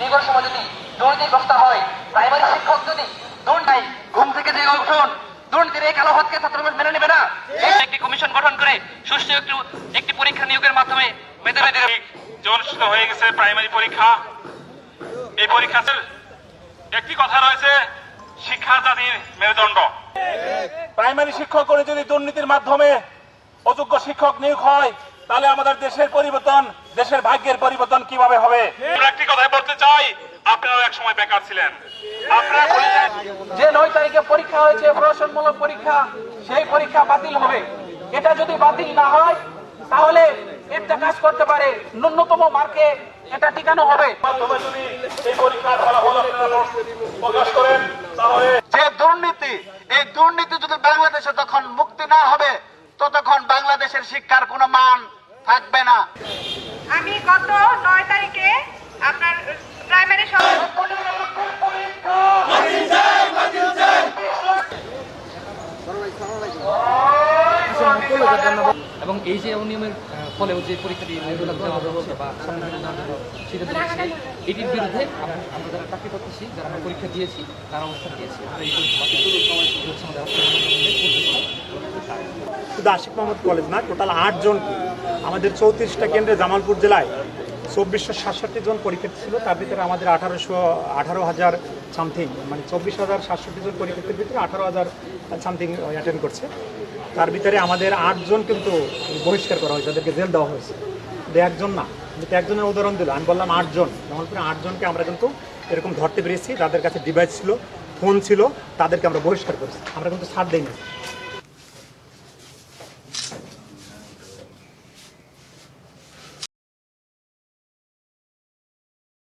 বিগত সময় যদি দুর্নীতিগ্রস্ত হয়, প্রাইমারি শিক্ষক যদি দুর্নীতি ঘুম থেকে জেগে উঠুন, দুর্নীতির এই কালো হাতকে ছাত্রসমাজ মেনে নেবে না। একটি কমিশন গঠন করে সুষ্ঠু একটি পরীক্ষা নিয়োগের মাধ্যমে মেধাবীদের অনুষ্ঠিত হয়ে গেছে প্রাইমারি পরীক্ষা। এই পরীক্ষার একটি কথা রয়েছে, শিক্ষা জাতির মেরুদণ্ড। প্রাইমারি শিক্ষক করে যদি দুর্নীতির মাধ্যমে অযোগ্য শিক্ষক নিয়োগ হয়, তাহলে আমাদের দেশের পরিবর্তন, দেশের ভাগ্যের পরিবর্তন কিভাবে হবে? একটি কথাই বলতে চাই, আপনারাও এক সময় বেকার ছিলেন। আপনারা যে 9 তারিখে পরীক্ষা হয়েছে প্রশাসনমূলক পরীক্ষা, সেই পরীক্ষা বাতিল হবে। এটা যদি বাতিল না হয় তাহলে একটা কাজ করতে পারে, ন্যূনতম মার্কে এটা টিকানো হবে। যদি এই পরীক্ষার ফলাফল আপনারা প্রকাশ করেন, তাহলে যে দুর্নীতি, এই দুর্নীতি যদি বাংলাদেশে তখন মুক্তি না হবে, ততক্ষণ বাংলাদেশের শিক্ষার কোনো মান থাকবে না। আমি গত 9 তারিখে আপনার প্রাইমারি এবং এই যে অনিয়মের ফলেও যে পরীক্ষাটি দেওয়া হচ্ছে বা সামনে সিদ্ধান্ত নিচ্ছে, এটির বিরুদ্ধে আমরা যারা চাকরি করতেছি, যারা আমরা পরীক্ষা দিয়েছি, তারা অবস্থান দিয়েছি। আমরা এই শুধু আশিক মোহাম্মদ কলেজ না, টোটাল 8 জন, আমাদের 34টা কেন্দ্রে জামালপুর জেলায় 2467 জন পরীক্ষার্থী ছিল। তার ভিতরে আমাদের 18,000 সামথিং, মানে 24,067 জন পরীক্ষার্থীর ভিতরে 18,000 সামথিং অ্যাটেন্ড করছে। তার ভিতরে আমাদের 8 জন কিন্তু বহিষ্কার করা হয়েছে, তাদেরকে জেল দেওয়া হয়েছে। একজন না, কিন্তু একজনের উদাহরণ দিল, আমি বললাম 8 জন। জামালপুরে 8 জনকে আমরা কিন্তু এরকম ধরতে পেরেছি, যাদের কাছে ডিভাইস ছিল, ফোন ছিল, তাদেরকে আমরা বহিষ্কার করেছি। আমরা কিন্তু ছাড় দিইনি।